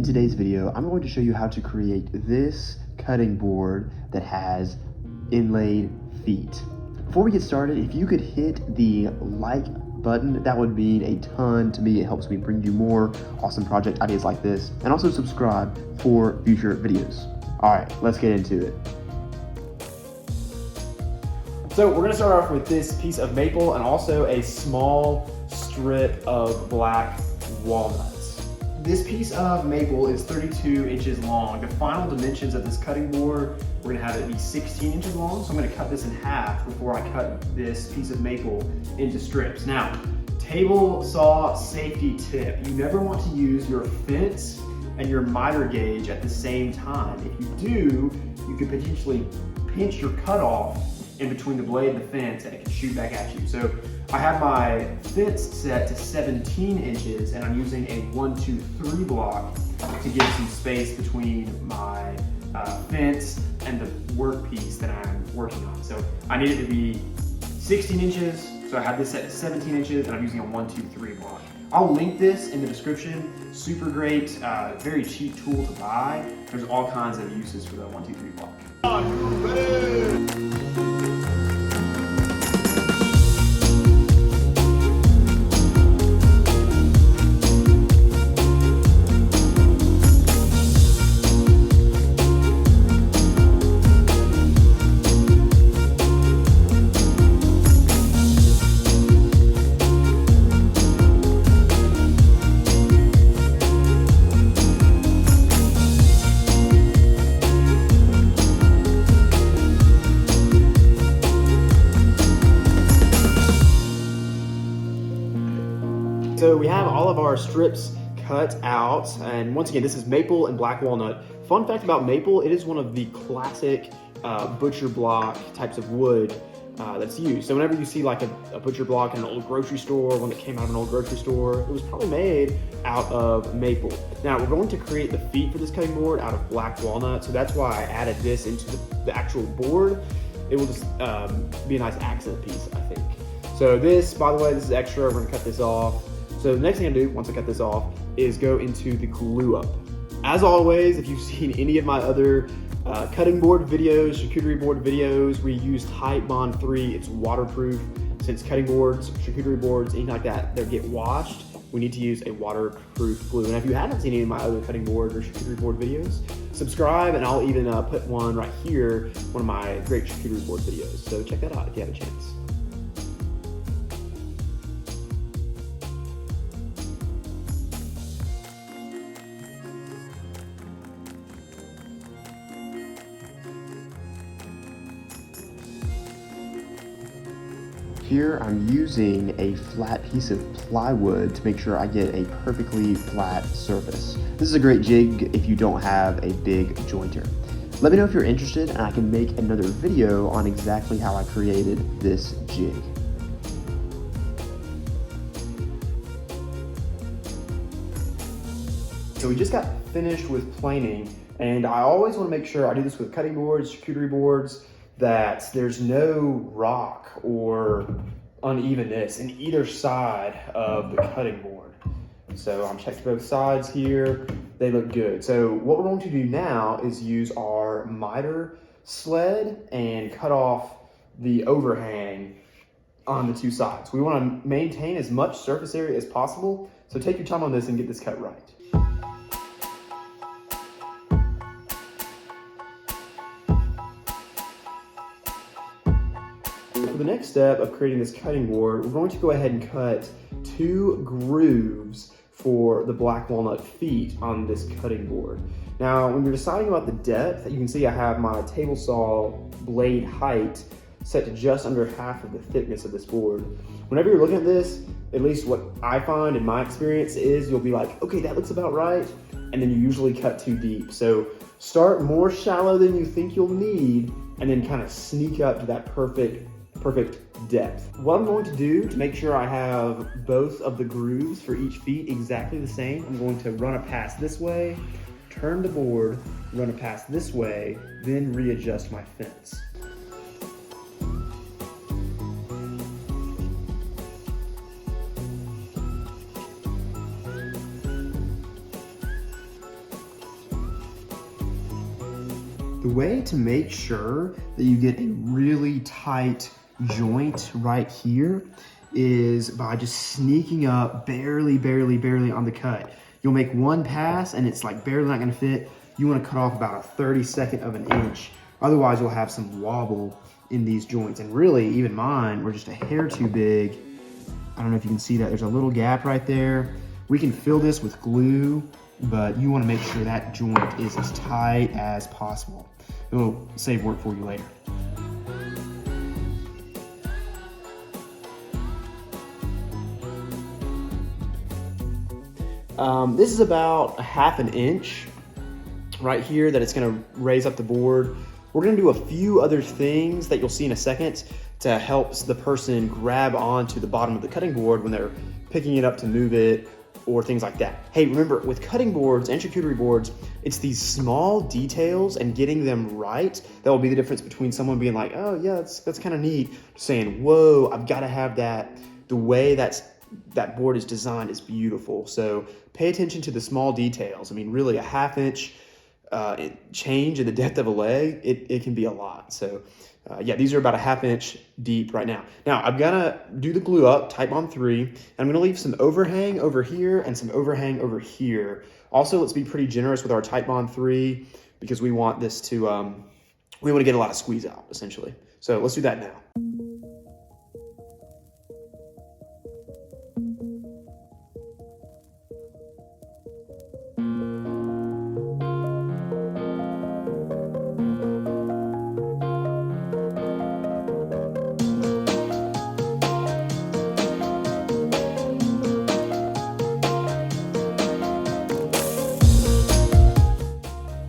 In today's video, I'm going to show you how to create this cutting board that has inlaid feet. Before we get started, if you could hit the like button, that would mean a ton to me. It helps me bring you more awesome project ideas like this, and also subscribe for future videos. All right, let's get into it. So we're gonna start off with this piece of maple and also a small strip of black walnuts. This piece of maple is 32 inches long. The final dimensions of this cutting board, we're gonna have it be 16 inches long. So I'm gonna cut this in half before I cut this piece of maple into strips. Now, table saw safety tip. You never want to use your fence and your miter gauge at the same time. If you do, you could potentially pinch your cutoff in between the blade and the fence and it can shoot back at you. So I have my fence set to 17 inches and I'm using a 1, 2, 3 block to give some space between my fence and the workpiece that I'm working on. So I need it to be 16 inches, so I have this set to 17 inches and I'm using a 1, 2, 3 block. I'll link this in the description. Super great, very cheap tool to buy. There's all kinds of uses for the 1, 2, 3 block. So we have all of our strips cut out, and once again, this is maple and black walnut. Fun fact about maple, it is one of the classic butcher block types of wood that's used. So whenever you see like a butcher block in an old grocery store, one that came out of an old grocery store, it was probably made out of maple. Now we're going to create the feet for this cutting board out of black walnut, so that's why I added this into the actual board. It will just be a nice accent piece, I think. So this, by the way, this is extra, we're gonna cut this off. So the next thing I do, once I cut this off, is go into the glue up. As always, if you've seen any of my other cutting board videos, charcuterie board videos, we use Type Bond 3. It's waterproof. Since cutting boards, charcuterie boards, anything like that, they get washed, we need to use a waterproof glue. And if you haven't seen any of my other cutting board or charcuterie board videos, subscribe, and I'll even put one right here, one of my great charcuterie board videos. So check that out if you have a chance. Here I'm using a flat piece of plywood to make sure I get a perfectly flat surface. This is a great jig if you don't have a big jointer. Let me know if you're interested and I can make another video on exactly how I created this jig. So we just got finished with planing, and I always want to make sure I do this with cutting boards, charcuterie boards, that there's no rock or unevenness in either side of the cutting board. So I'm checked both sides here, they look good. So what we're going to do now is use our miter sled and cut off the overhang on the two sides. We want to maintain as much surface area as possible, so take your time on this and get this cut right. For the next step of creating this cutting board, we're going to go ahead and cut 2 grooves for the black walnut feet on this cutting board. Now, when you're deciding about the depth, you can see I have my table saw blade height set to just under half of the thickness of this board. Whenever you're looking at this, at least what I find in my experience is you'll be like, okay, that looks about right, and then you usually cut too deep. So start more shallow than you think you'll need, and then kind of sneak up to that perfect depth. What I'm going to do to make sure I have both of the grooves for each feet exactly the same, I'm going to run a pass this way, turn the board, run a pass this way, then readjust my fence. The way to make sure that you get a really tight joint right here is by just sneaking up barely on the cut. You'll make one pass and it's like barely not gonna fit. You wanna cut off about a 32nd of an inch. Otherwise you'll have some wobble in these joints. And really, even mine were just a hair too big. I don't know if you can see that, there's a little gap right there. We can fill this with glue, but you wanna make sure that joint is as tight as possible. It'll save work for you later. This is about a half an inch right here that it's gonna raise up the board. We're gonna do a few other things that you'll see in a second to help the person grab onto the bottom of the cutting board when they're picking it up to move it or things like that. Hey, remember, with cutting boards and charcuterie boards, it's these small details and getting them right that will be the difference between someone being like, oh yeah, that's kind of neat, saying, whoa, I've gotta have that. The way that board is designed is beautiful. So pay attention to the small details. I mean, really a half inch change in the depth of a leg, it can be a lot. So yeah, these are about a half inch deep right now. Now I'm gonna do the glue up, Type Bond 3, and I'm gonna leave some overhang over here and some overhang over here. Also, let's be pretty generous with our Type Bond 3 because we want this to, we wanna get a lot of squeeze out essentially. So let's do that now.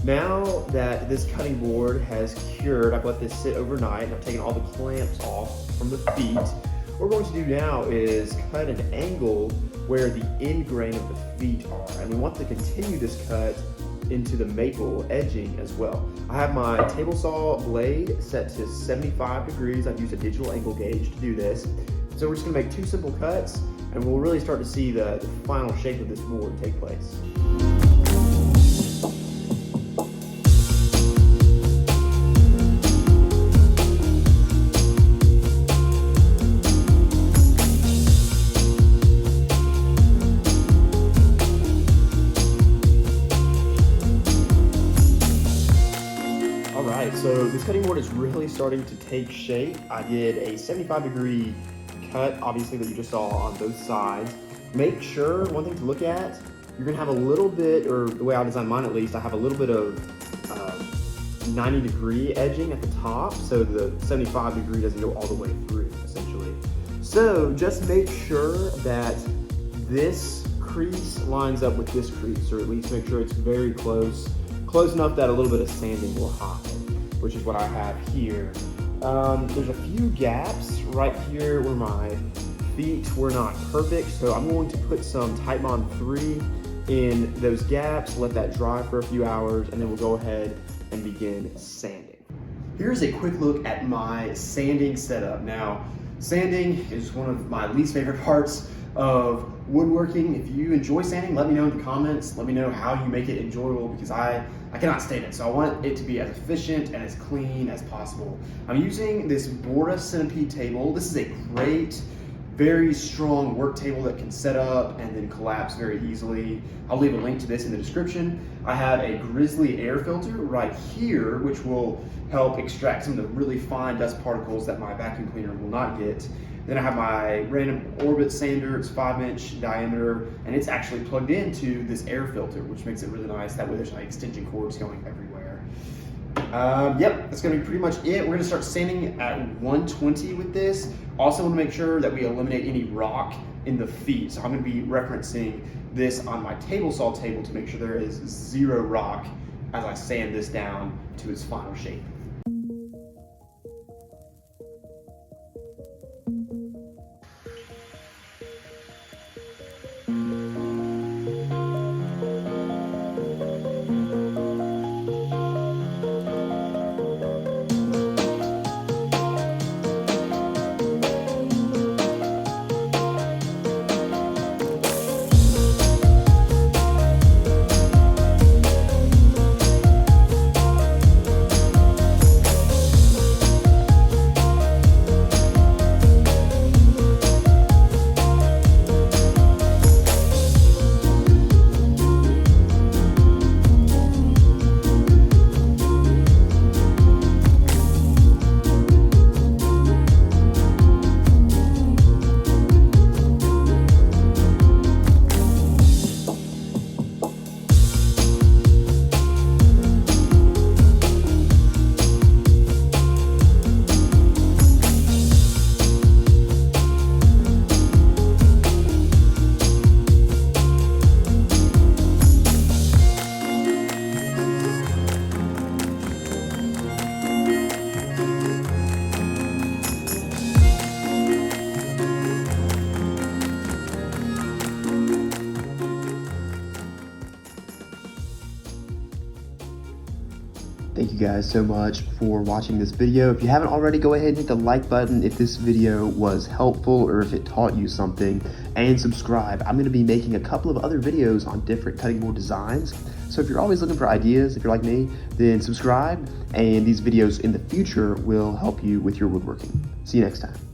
Now that this cutting board has cured, I've let this sit overnight and I've taken all the clamps off from the feet. What we're going to do now is cut an angle where the end grain of the feet are. And we want to continue this cut into the maple edging as well. I have my table saw blade set to 75 degrees. I've used a digital angle gauge to do this. So we're just gonna make two simple cuts and we'll really start to see the final shape of this board take place. So this cutting board is really starting to take shape. I did a 75-degree cut, obviously, that you just saw on both sides. Make sure, one thing to look at, you're gonna have a little bit, or the way I designed mine at least, I have a little bit of 90-degree edging at the top, so the 75-degree doesn't go all the way through, essentially. So just make sure that this crease lines up with this crease, or at least make sure it's very close enough that a little bit of sanding will hide, which is what I have here. There's a few gaps right here where my feet were not perfect, so I'm going to put some Type Bond 3 in those gaps, let that dry for a few hours, and then we'll go ahead and begin sanding. Here's a quick look at my sanding setup. Now, sanding is one of my least favorite parts of woodworking. If you enjoy sanding, let me know in the comments. Let me know how you make it enjoyable because I cannot stand it. So I want it to be as efficient and as clean as possible. I'm using this Bora Centipede table. This is a great, very strong work table that can set up and then collapse very easily. I'll leave a link to this in the description. I have a Grimsley air filter right here, which will help extract some of the really fine dust particles that my vacuum cleaner will not get. Then I have my random orbit sander. It's 5-inch diameter, and it's actually plugged into this air filter, which makes it really nice. That way there's no extension cords going everywhere. Yep, that's gonna be pretty much it. We're gonna start sanding at 120 with this. Also wanna make sure that we eliminate any rock in the feet. So I'm gonna be referencing this on my table saw table to make sure there is 0 rock as I sand this down to its final shape. Thank you guys so much for watching this video. If you haven't already, go ahead and hit the like button if this video was helpful or if it taught you something, and subscribe. I'm gonna be making a couple of other videos on different cutting board designs. So if you're always looking for ideas, if you're like me, then subscribe, and these videos in the future will help you with your woodworking. See you next time.